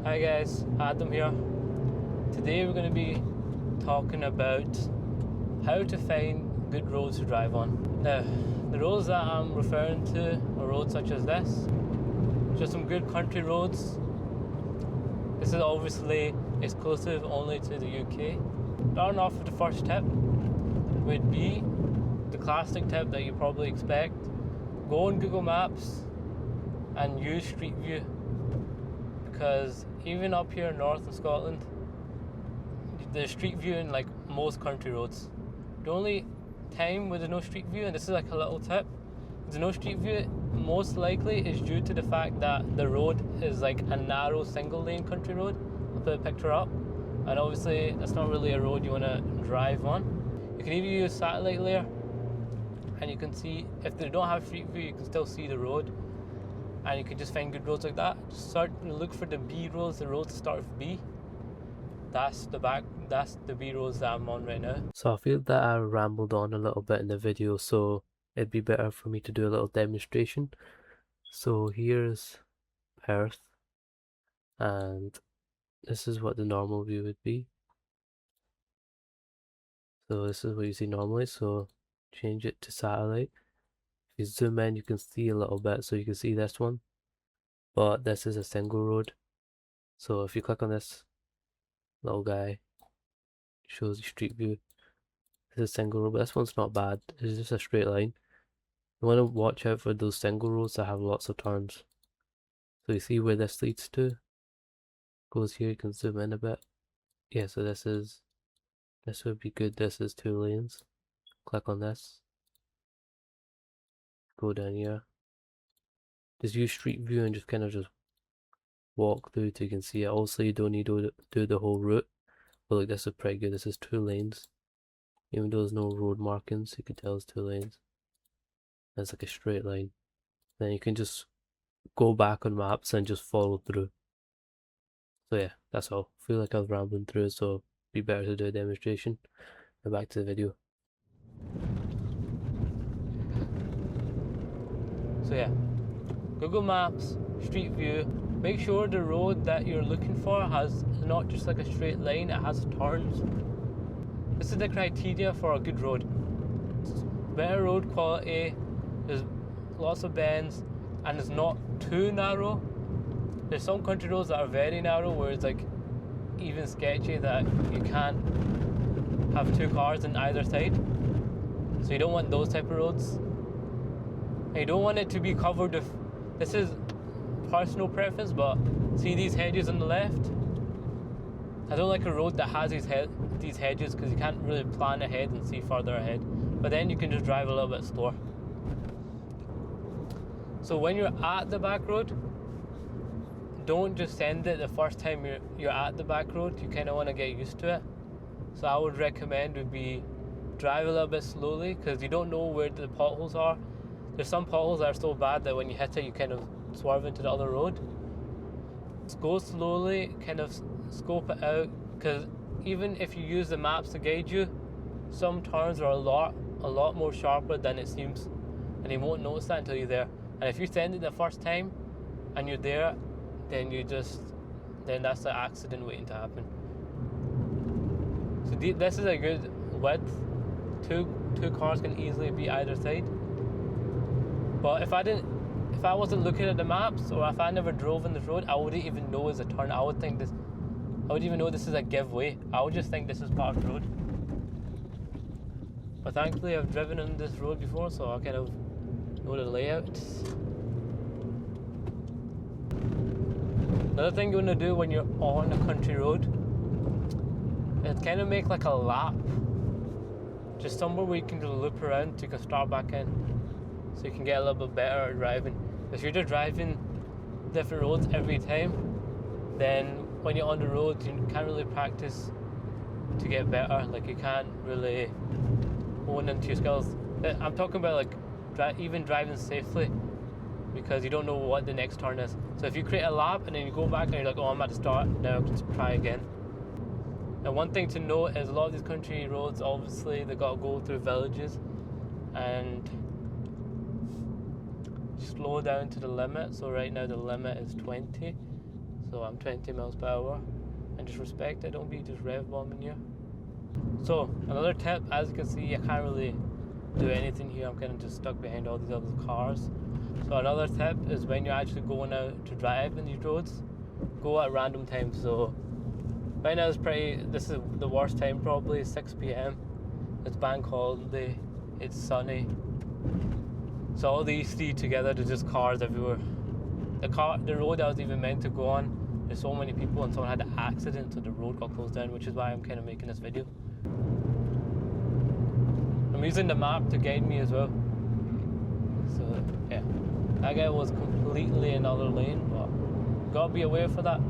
Hi guys, Adam here. Today we're going to be talking about how to find good roads to drive on. Now, the roads that I'm referring to are roads such as this. Just some good country roads. This is obviously exclusive only to the UK. Starting off with the first tip would be the classic tip that you probably expect. Go on Google Maps and use Street View, because even up here north of Scotland, there's Street View in like most country roads. The only time where there's no Street View, and this is like a little tip, there's no Street View most likely is due to the fact that the road is like a narrow single lane country road. I'll put a picture up, and obviously that's not really a road you want to drive on. You can either use satellite layer, and you can see if they don't have Street View, you can still see the road, and you can just find good roads like that. Just look for the B roads, the roads that start with B. That's the B roads that I'm on right now. So I feel that I rambled on a little bit in the video, so it'd be better for me to do a little demonstration. So here's Perth, and this is what the normal view would be. So this is what you see normally, so change it to satellite. If you zoom in, you can see a little bit, so you can see this one, but this is a single road. So if you click on this little guy, it shows you Street View. This is a single road, but this one's not bad. It's just a straight line. You want to watch out for those single roads that have lots of turns. So you see where this leads to? Goes here, you can zoom in a bit. Yeah, so this would be good. This is 2 lanes. Click on this. Go down here. Just use Street View and just kind of just walk through till you can see it. Also, you don't need to do the whole route. But like, this is pretty good. This is 2 lanes. Even though there's no road markings, you can tell it's 2 lanes. It's like a straight line. Then you can just go back on maps and just follow through. So yeah, that's all. I feel like I was rambling through it, so be better to do a demonstration. And back to the video. So yeah, Google Maps, Street View. Make sure the road that you're looking for has not just like a straight line, it has turns. This is the criteria for a good road. Better road quality, there's lots of bends, and it's not too narrow. There's some country roads that are very narrow where it's like even sketchy that you can't have 2 cars on either side. So you don't want those type of roads. And you don't want it to be covered with, this is personal preference, but see these hedges on the left? I don't like a road that has these hedges, because you can't really plan ahead and see further ahead. But then you can just drive a little bit slower. So when you're at the back road, don't just send it the first time you're at the back road. You kind of want to get used to it. So I would recommend would be drive a little bit slowly, because you don't know where the potholes are. There's some potholes that are so bad that when you hit it, you kind of swerve into the other road. Just go slowly, kind of scope it out, because even if you use the maps to guide you, some turns are a lot more sharper than it seems, and you won't notice that until you're there. And if you send it the first time and you're there, then that's the accident waiting to happen. So this is a good width. Two cars can easily be either side. But if I wasn't looking at the maps, or if I never drove on this road, I wouldn't even know it's a turn. I wouldn't even know this is a giveaway. I would just think this is Park Road. But thankfully I've driven on this road before, so I kind of know the layout. Another thing you want to do when you're on a country road is kind of make like a lap. Just somewhere where you can just loop around so you can start back in. So you can get a little bit better at driving. If you're just driving different roads every time, then when you're on the road, you can't really practice to get better. Like, you can't really hone into your skills. I'm talking about like even driving safely, because you don't know what the next turn is. So if you create a lap and then you go back and you're like, oh, I'm at the start, now let's try again. And one thing to note is a lot of these country roads, obviously, they got to go through villages, and slow down to the limit. So right now the limit is 20. So So I'm 20 miles per hour, and just respect it, don't be just rev bombing here. So another tip, as you can see, I can't really do anything here, I'm kind of just stuck behind all these other cars. So another tip is when you're actually going out to drive in these roads, go at random times. So right now this is the worst time probably, 6 p.m. It's bank holiday, it's sunny. So all these three together, there's just cars everywhere. The road I was even meant to go on, there's so many people, and someone had an accident, so the road got closed down, which is why I'm kind of making this video. I'm using the map to guide me as well. So yeah, that guy was completely another lane, but gotta be aware for that.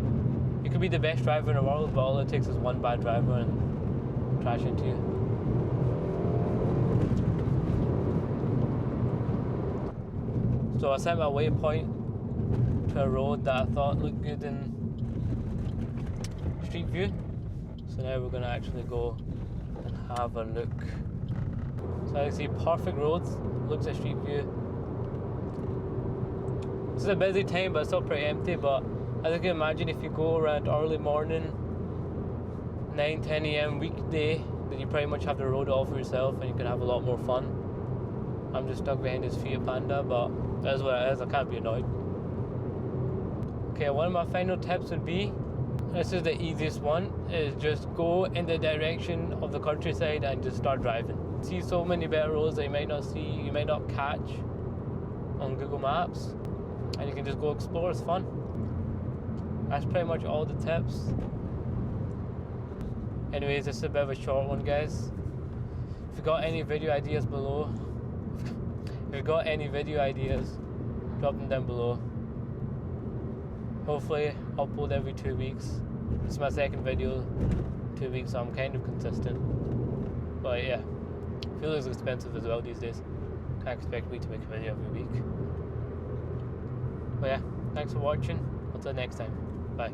You could be the best driver in the world, but all it takes is one bad driver and crash into you. So I set my waypoint to a road that I thought looked good in Street View. So now we're gonna actually go and have a look. So I see perfect roads, looks at Street View. This is a busy time, but it's still pretty empty. But as you can imagine, if you go around early morning, 9-10 a.m. weekday, then you pretty much have the road all for yourself, and you can have a lot more fun. I'm just stuck behind this Fiat Panda, but that's what it is, I can't be annoyed. Okay, one of my final tips would be, this is the easiest one, is just go in the direction of the countryside and just start driving. See so many better roads that you might not see, you might not catch on Google Maps, and you can just go explore, it's fun. That's pretty much all the tips. Anyways, this is a bit of a short one, guys. If you got any video ideas below, if you've got any video ideas, drop them down below. Hopefully upload every 2 weeks. This is my second video in 2 weeks, so I'm kind of consistent. But yeah, fuel is expensive as well these days. Can't expect me to make a video every week. But yeah, thanks for watching. Until next time, bye.